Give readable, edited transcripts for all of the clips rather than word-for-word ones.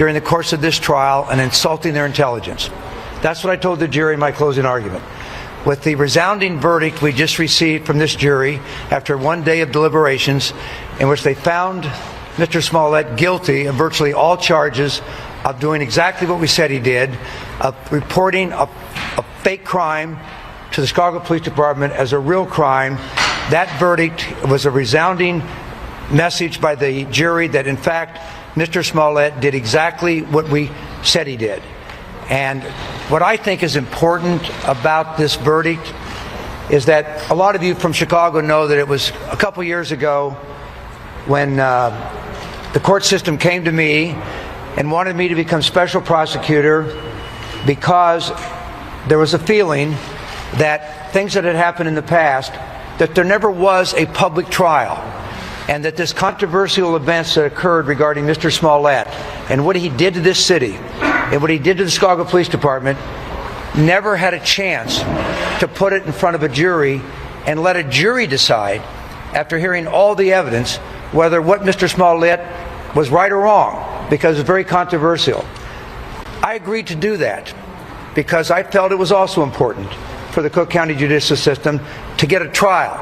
during the course of this trial and insulting their intelligence. That's what I told the jury in my closing argument. With the resounding verdict we just received from this jury after one day of deliberations, in which they found Mr. Smollett guilty of virtually all charges of doing exactly what we said he did, of reporting a fake crime to the Chicago Police Department as a real crime. That verdict was a resounding message by the jury that, in fact, Mr. Smollett did exactly what we said he did. And what I think is important about this verdict is that a lot of you from Chicago know that it was a couple years ago when the court system came to me and wanted me to become special prosecutor because there was a feeling that things that had happened in the past, that there never was a public trial, and that this controversial events that occurred regarding Mr. Smollett and what he did to this city and what he did to the Chicago Police Department never had a chance to put it in front of a jury and let a jury decide, after hearing all the evidence, whether what Mr. Smollett was right or wrong, because it's very controversial. I agreed to do that because I felt it was also important for the Cook County judicial system to get a trial.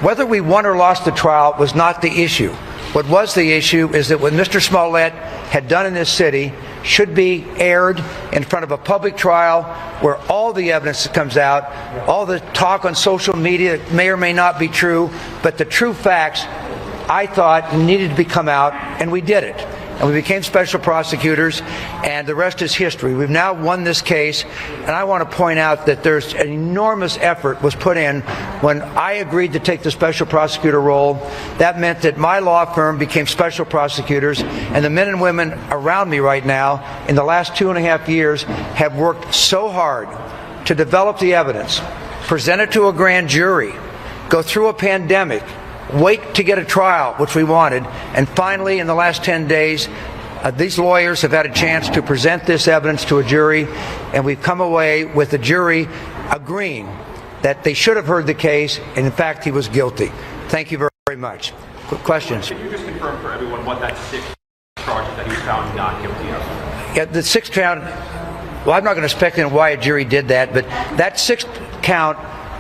Whether we won or lost the trial was not the issue. What was the issue is that what Mr. Smollett had done in this city should be aired in front of a public trial where all the evidence that comes out, all the talk on social media may or may not be true, but the true facts, I thought, needed to come out, and we did it. And we became special prosecutors, and the rest is history. We've now won this case, and I want to point out that there's an enormous effort was put in when I agreed to take the special prosecutor role. That meant that my law firm became special prosecutors, and the men and women around me right now, in the last 2.5 years, have worked so hard to develop the evidence, present it to a grand jury, go through a pandemic, wait to get a trial, which we wanted, and finally, in the last 10 days, these lawyers have had a chance to present this evidence to a jury, and we've come away with the jury agreeing that they should have heard the case, and in fact, he was guilty. Thank you very much. Questions? Can you just confirm for everyone what that 6th charge that he was found not guilty of? Yeah, the 6th count, well, I'm not going to speculate on why a jury did that, but that 6th count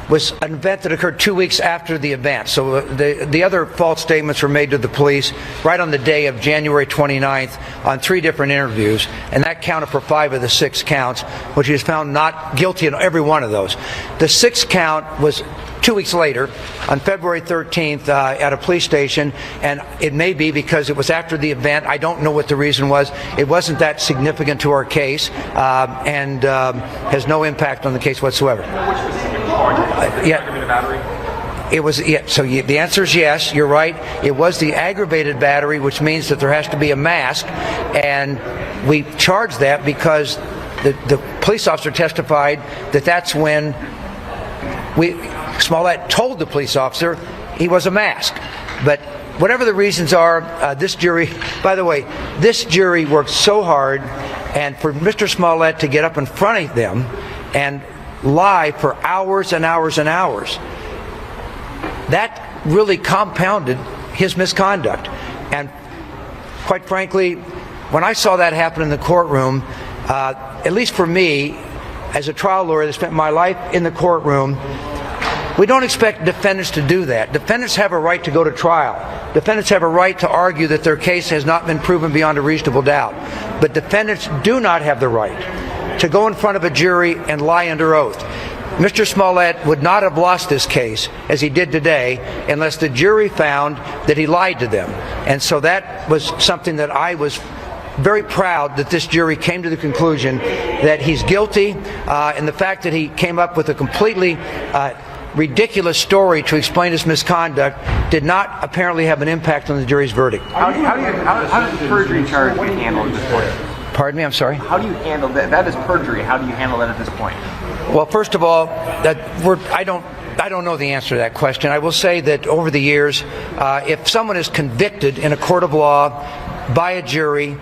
was an event that occurred 2 weeks after the event. So the other false statements were made to the police right on the day of January 29th on 3 different interviews, and that counted for 5 of the 6 counts, which he was found not guilty in every one of those. The 6th count was 2 weeks later, on February 13th, at a police station, and it may be because it was after the event. I don't know what the reason was. It wasn't that significant to our case, and has no impact on the case whatsoever. Which specific charge? Aggravated battery? It was, yeah, so the answer is yes, you're right. It was the aggravated battery, which means that there has to be a mask, and we charged that because the police officer testified that that's when Smollett told the police officer he was a mask. But whatever the reasons are, this jury, by the way, this jury worked so hard, and for Mr. Smollett to get up in front of them and lie for hours and hours and hours, that really compounded his misconduct. And quite frankly, when I saw that happen in the courtroom, at least for me, as a trial lawyer that spent my life in the courtroom, we don't expect defendants to do that. Defendants have a right to go to trial. Defendants have a right to argue that their case has not been proven beyond a reasonable doubt. But defendants do not have the right to go in front of a jury and lie under oath. Mr. Smollett would not have lost this case, as he did today, unless the jury found that he lied to them. And so that was something that I was very proud that this jury came to the conclusion that he's guilty, and the fact that he came up with a completely ridiculous story to explain his misconduct did not apparently have an impact on the jury's verdict. How does the perjury charge be handled at this point? Pardon me, I'm sorry? How do you handle that? That is perjury. How do you handle that at this point? Well, first of all, I don't know the answer to that question. I will say that over the years, if someone is convicted in a court of law by a jury,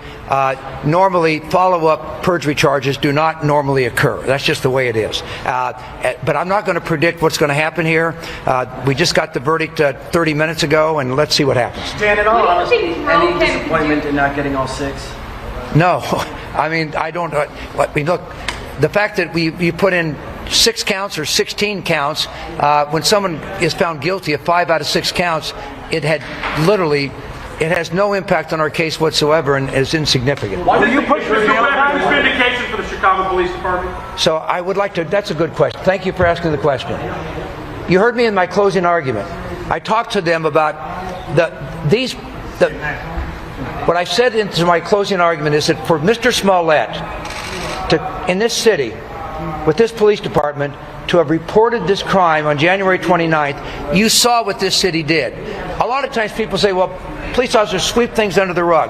normally follow-up perjury charges do not normally occur. That's just the way it is. But I'm not going to predict what's going to happen here. We just got the verdict 30 minutes ago, and let's see what happens. Dan, in all honesty, any disappointment in not getting all 6? No, I mean, I don't. I mean, look, the fact that you put in 6 counts or 16 counts, when someone is found guilty of 5 out of 6 counts, it has no impact on our case whatsoever and is insignificant. Why did you push for vindication for the Chicago Police Department? So I would like to. That's a good question. Thank you for asking the question. You heard me in my closing argument. I talked to them about what I said into my closing argument is that for Mr. Smollett in this city, with this police department, to have reported this crime on January 29th, you saw what this city did. A lot of times people say, well, police officers sweep things under the rug.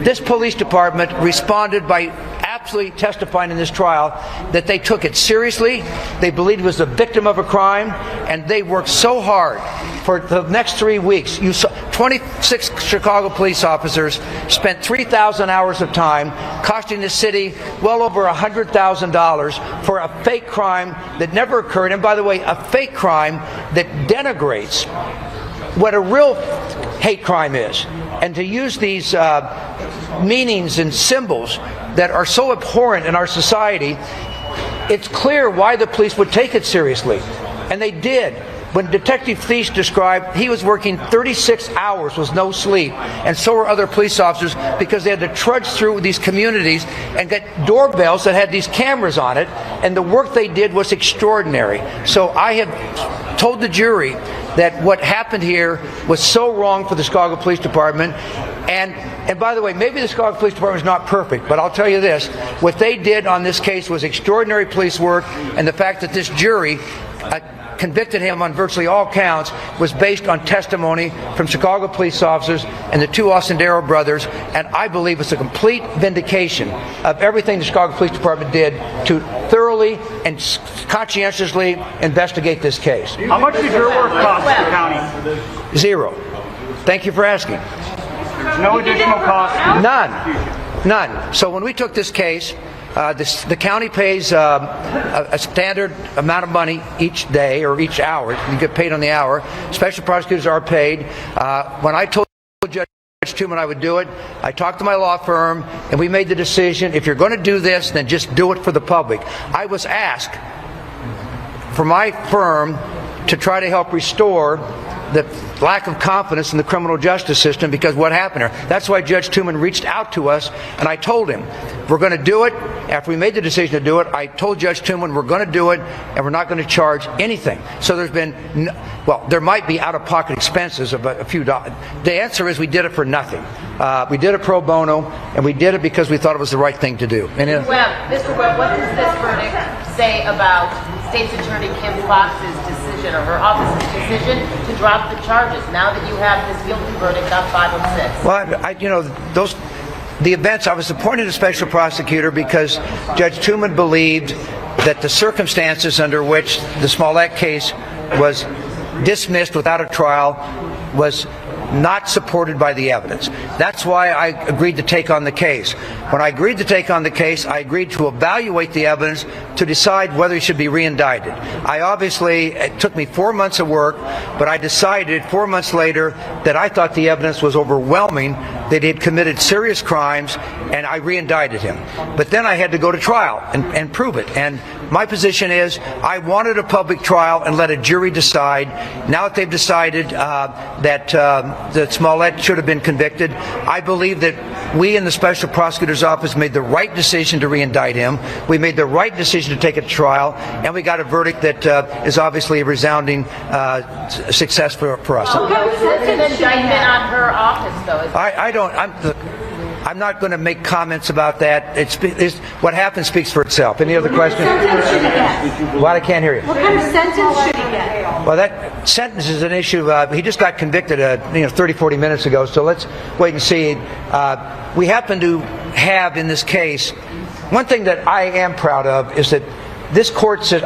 This police department responded by absolutely testifying in this trial that they took it seriously, they believed it was the victim of a crime, and they worked so hard for the next 3 weeks. You saw 26 Chicago police officers spent 3,000 hours of time costing the city well over $100,000 for a fake crime that never occurred, and by the way, a fake crime that denigrates what a real hate crime is. And to use these meanings and symbols that are so abhorrent in our society, it's clear why the police would take it seriously. And they did. When Detective Thies described, he was working 36 hours with no sleep, and so were other police officers, because they had to trudge through these communities and get doorbells that had these cameras on it, and the work they did was extraordinary. So I have told the jury that what happened here was so wrong for the Chicago Police Department. And by the way, maybe the Chicago Police Department is not perfect, but I'll tell you this: what they did on this case was extraordinary police work, and the fact that this jury convicted him on virtually all counts was based on testimony from Chicago police officers and the 2 Osendero brothers, and I believe it's a complete vindication of everything the Chicago Police Department did to thoroughly and conscientiously investigate this case. How much did your work cost the county? 0. Thank you for asking. There's no additional cost? None. So when we took this case, the county pays a standard amount of money each day or each hour. You get paid on the hour. Special prosecutors are paid. When I told Judge Tooman I would do it, I talked to my law firm, and we made the decision, if you're going to do this, then just do it for the public. I was asked for my firm to try to help restore the lack of confidence in the criminal justice system because what happened here. That's why Judge Tooman reached out to us, and I told him, we're going to do it. After we made the decision to do it, I told Judge Tooman we're going to do it, and we're not going to charge anything. So there's been, there might be out-of-pocket expenses of a few dollars. The answer is we did it for nothing. We did it pro bono, and we did it because we thought it was the right thing to do. And Mr. Webb, what does this verdict say about State's Attorney Kim Foxx's decision, or her office's decision, to drop the charges now that you have this guilty verdict on 506? Well, the events, I was appointed a special prosecutor because Judge Tooman believed that the circumstances under which the Smollett case was dismissed without a trial was not supported by the evidence. That's why I agreed to take on the case. When I agreed to take on the case, I agreed to evaluate the evidence to decide whether he should be re-indicted. It took me 4 months of work, but I decided 4 months later that I thought the evidence was overwhelming, that he had committed serious crimes, and I re-indicted him. But then I had to go to trial and prove it. And my position is I wanted a public trial and let a jury decide. Now that they've decided that Smollett should have been convicted, I believe that we in the Special Prosecutor's Office made the right decision to re-indict him. We made the right decision to take it to trial, and we got a verdict that is obviously a resounding success for us. It's an indictment on her office, though. I'm not going to make comments about that. What happened speaks for itself. Any other questions? What kind of sentence should he get? What? I can't hear you. What kind of sentence should he get? Well, that sentence is an issue. He just got convicted 30, 40 minutes ago, so let's wait and see. We happen to have in this case, one thing that I am proud of is that this court says,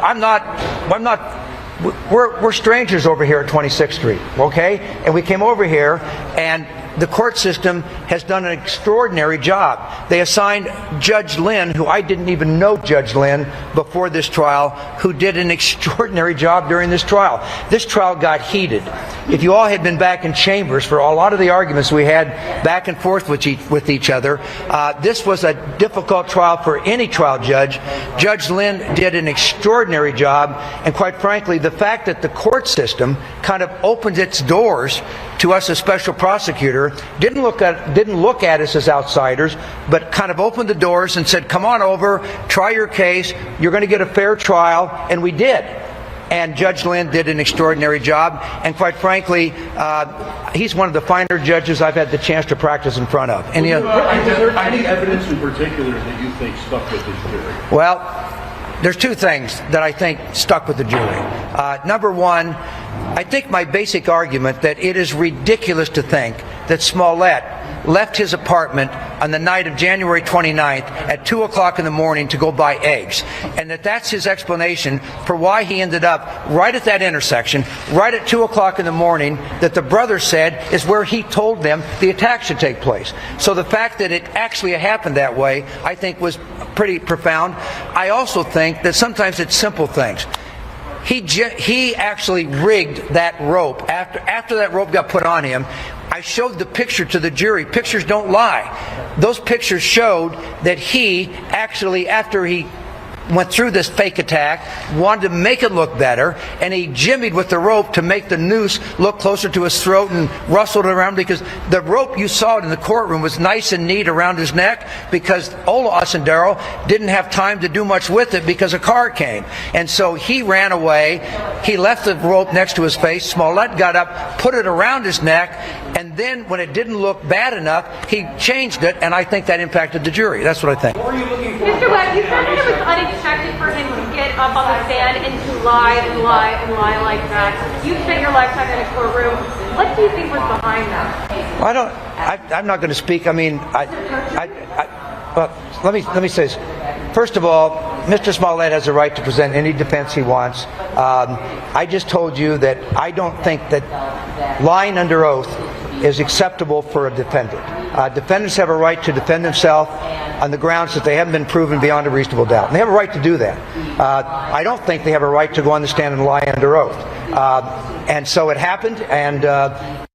we're strangers over here at 26th Street, okay? And we came over here, and the court system has done an extraordinary job. They assigned Judge Lynn, who I didn't even know Judge Lynn before this trial, who did an extraordinary job during this trial. This trial got heated. If you all had been back in chambers for a lot of the arguments we had back and forth with each other, this was a difficult trial for any trial judge. Judge Lynn did an extraordinary job, and quite frankly, the fact that the court system kind of opened its doors to us as special prosecutor, didn't look at us as outsiders, but kind of opened the doors and said, come on over, try your case, you're going to get a fair trial, and we did. And Judge Lynn did an extraordinary job, and quite frankly, he's one of the finer judges I've had the chance to practice in front of. Is there any evidence in particular that you think stuck with this jury? Well, there's two things that I think stuck with the jury. Number one, I think my basic argument that it is ridiculous to think that Smollett left his apartment on the night of January 29th at 2 o'clock in the morning to go buy eggs. And that's his explanation for why he ended up right at that intersection, right at 2 o'clock in the morning, that the brother said is where he told them the attack should take place. So the fact that it actually happened that way, I think, was pretty profound. I also think that sometimes it's simple things. He actually rigged that rope. After that rope got put on him, I showed the picture to the jury. Pictures don't lie. Those pictures showed that he actually, after he went through this fake attack, wanted to make it look better, and he jimmied with the rope to make the noose look closer to his throat and rustled it around, because the rope you saw in the courtroom was nice and neat around his neck, because Ola Ossendero didn't have time to do much with it because a car came. And so he ran away. He left the rope next to his face. Smollett got up, put it around his neck, and then when it didn't look bad enough, he changed it, and I think that impacted the jury. That's what I think. Mr. Webb, you said that it was unexpected for him to get up on the stand and to lie and lie and lie like that. You spent your lifetime in a courtroom. What do you think was behind that? Well, I'm not going to speak. I mean, well, let me say this. First of all, Mr. Smollett has a right to present any defense he wants. I just told you that I don't think that lying under oath is acceptable for a defendant. Defendants have a right to defend themselves on the grounds that they haven't been proven beyond a reasonable doubt. And they have a right to do that. I don't think they have a right to go on the stand and lie under oath. And so it happened, and